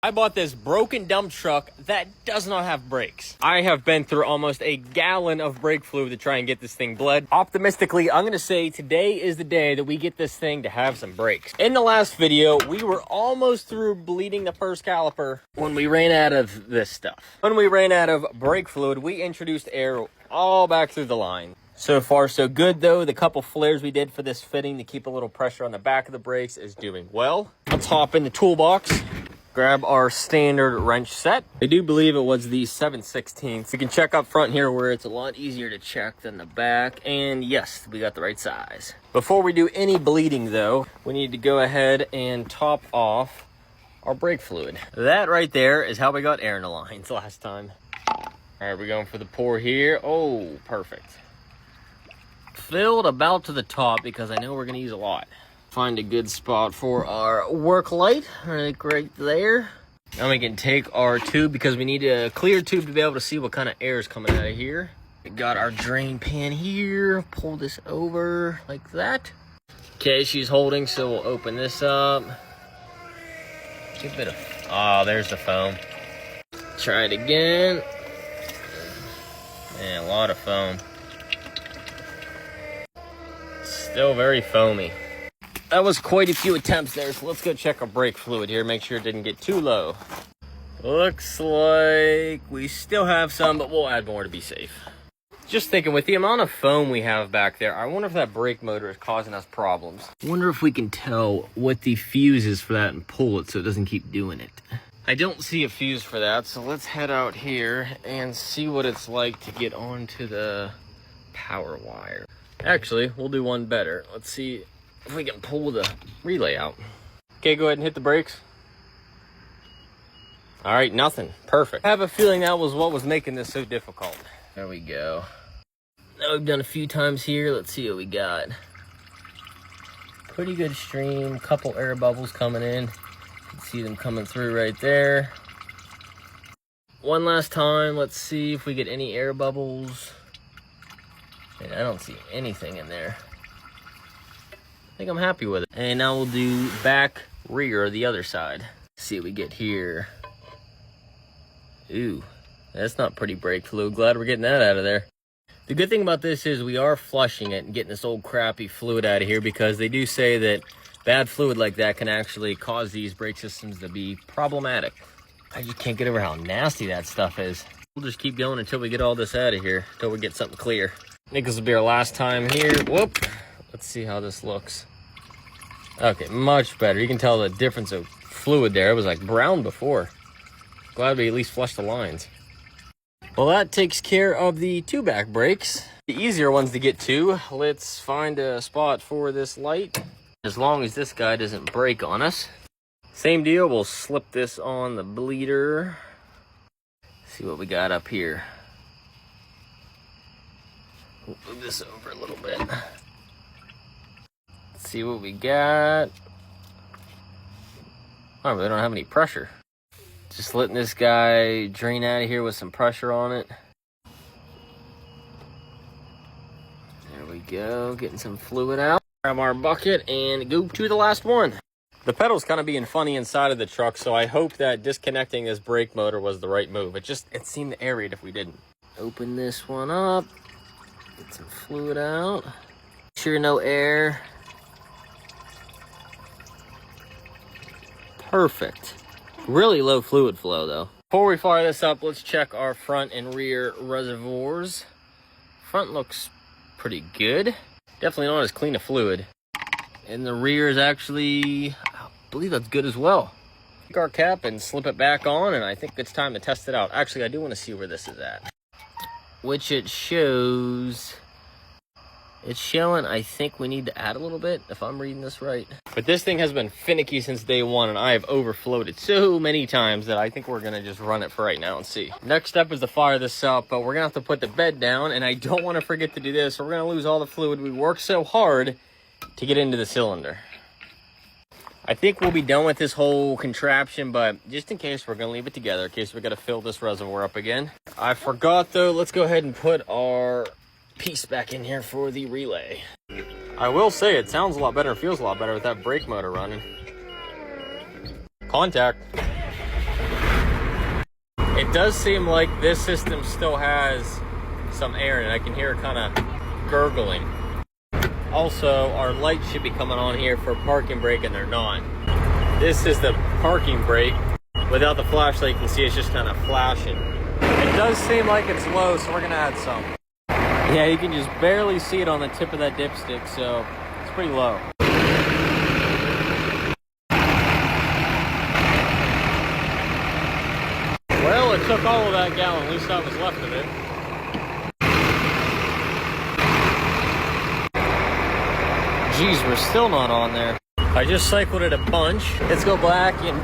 I bought this broken dump truck that does not have brakes. I have been through almost a gallon of brake fluid to try and get this thing bled. Optimistically, I'm gonna say today is the day that we get this thing to have some brakes. In the last video, we were almost through bleeding the first caliper when we ran out of this stuff. When we ran out of brake fluid, we introduced air all back through the line. So far, so good though. The couple flares we did for this fitting to keep a little pressure on the back of the brakes is doing well. Let's hop in the toolbox. Grab our standard wrench set. I do believe it was the 7/16. You can check up front here where it's a lot easier to check than the back. And yes, we got the right size. Before we do any bleeding though, we need to go ahead and top off our brake fluid. That right there is how we got air in the lines last time. All right, we're going for the pour here. Oh, perfect. Filled about to the top because I know we're gonna use a lot. Find a good spot for our work light, like right there. Now we can take our tube because we need a clear tube to be able to see what kind of air is coming out of here. We got our drain pan here. Pull this over like that. Okay, she's holding, so we'll open this up. Get a bit of, oh, there's the foam. Try it again. Man, a lot of foam. Still very foamy. That was quite a few attempts there, so let's go check our brake fluid here, make sure it didn't get too low. Looks like we still have some, but we'll add more to be safe. Just thinking, with the amount of foam we have back there, I wonder if that brake motor is causing us problems. I wonder if we can tell what the fuse is for that and pull it so it doesn't keep doing it. I don't see a fuse for that, so let's head out here and see what it's like to get onto the power wire. Actually, we'll do one better. Let's see if we can pull the relay out. Okay, go ahead and hit the brakes. All right, nothing. Perfect. I have a feeling that was what was making this so difficult. There we go. Now we've done a few times here. Let's see what we got. Pretty good stream. Couple air bubbles coming in. You can see them coming through right there. One last time. Let's see if we get any air bubbles. And I don't see anything in there. I think I'm happy with it. And now we'll do back, rear, the other side. See what we get here. Ooh, that's not pretty brake fluid. Glad we're getting that out of there. The good thing about this is we are flushing it and getting this old crappy fluid out of here, because they do say that bad fluid like that can actually cause these brake systems to be problematic. I just can't get over how nasty that stuff is. We'll just keep going until we get all this out of here, until we get something clear. I think this will be our last time here. Whoop. Let's see how this looks. Okay, much better. You can tell the difference of fluid there. It was like brown before. Glad we at least flushed the lines. Well, that takes care of the two back brakes. The easier ones to get to. Let's find a spot for this light. As long as this guy doesn't break on us. Same deal, we'll slip this on the bleeder. See what we got up here. We'll move this over a little bit. See what we got. Oh, we don't have any pressure. Just letting this guy drain out of here with some pressure on it. There we go, getting some fluid out. Grab our bucket and go to the last one. The pedal's kind of being funny inside of the truck, so I hope that disconnecting this brake motor was the right move. It seemed to aerate if we didn't. Open this one up. Get some fluid out. Sure, no air. Perfect. Really low fluid flow though. Before we fire this up, let's check our front and rear reservoirs. Front looks pretty good. Definitely not as clean a fluid. And the rear is actually, I believe that's good as well. Take our cap and slip it back on, and I think it's time to test it out. Actually, I do want to see where this is at. Which it shows, it's showing, I think we need to add a little bit, if I'm reading this right. But this thing has been finicky since day one, and I have overflowed it so many times that I think we're gonna just run it for right now and see. Next step is to fire this up, but we're gonna have to put the bed down, and I don't wanna forget to do this, so we're gonna lose all the fluid. We worked so hard to get into the cylinder. I think we'll be done with this whole contraption, but just in case, we're gonna leave it together in case we gotta fill this reservoir up again. I forgot though, let's go ahead and put our piece back in here for the relay. I will say it sounds a lot better, feels a lot better with that brake motor running. Contact. It does seem like this system still has some air in it. I can hear it kind of gurgling. Also, our lights should be coming on here for parking brake, and they're not. This is the parking brake. Without the flashlight, you can see it's just kind of flashing. It does seem like it's low, so we're gonna add some. Yeah, you can just barely see it on the tip of that dipstick, so it's pretty low. Well, it took all of that gallon, at least that was left of it. Geez, we're still not on there. I just cycled it a bunch. Let's go back and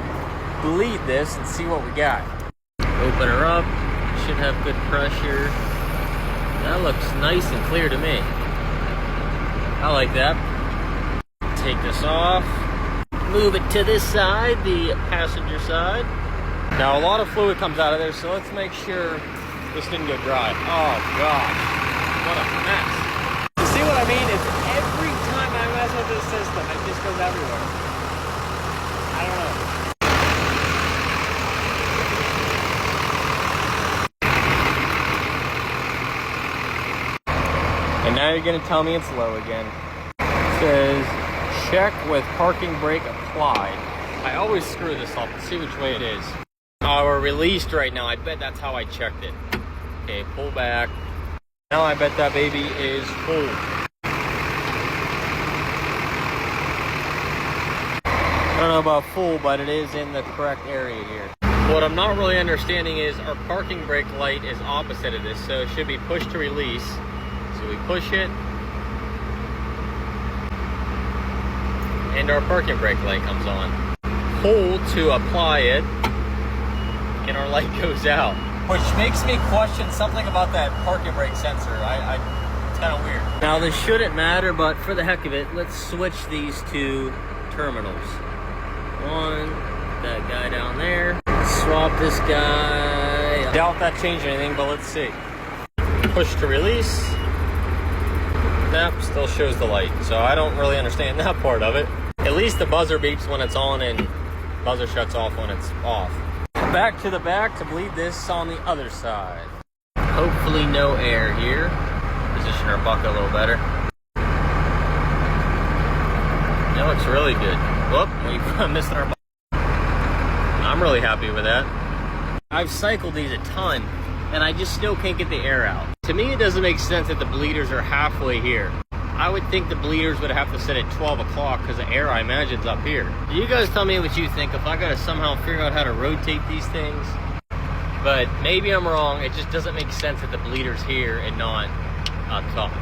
bleed this and see what we got. Open her up. Should have good pressure. That looks nice and clear to me. I like that. Take this off. Move it to this side, the passenger side. Now a lot of fluid comes out of there, so let's make sure this didn't go dry. Oh gosh, what a mess. You see what I mean? It's every time I mess with this system, it just goes everywhere. I don't know. And now you're gonna tell me it's low again. It says, check with parking brake applied. I always screw this up. Let's see which way it is. Oh, we're released right now. I bet that's how I checked it. Okay, pull back. Now I bet that baby is full. I don't know about full, but it is in the correct area here. What I'm not really understanding is our parking brake light is opposite of this, so it should be push to release. So we push it, and our parking brake light comes on. Pull to apply it, and our light goes out. Which makes me question something about that parking brake sensor. It's kind of weird. Now this shouldn't matter, but for the heck of it, let's switch these two terminals. One, that guy down there. Swap this guy. Doubt that changed anything, but let's see. Push to release. That still shows the light, so I don't really understand that part of it. At least the buzzer beeps when it's on and buzzer shuts off when it's off. Back to the back to bleed this on the other side. Hopefully no air here. Position our bucket a little better. That looks really good. Whoop, we missed our bucket. I'm really happy with that. I've cycled these a ton, and I just still can't get the air out. To me, it doesn't make sense that the bleeders are halfway here. I would think the bleeders would have to sit at 12 o'clock because the air, I imagine, is up here. You guys tell me what you think. If I gotta somehow figure out how to rotate these things, but maybe I'm wrong. It just doesn't make sense that the bleeder's here and not up top.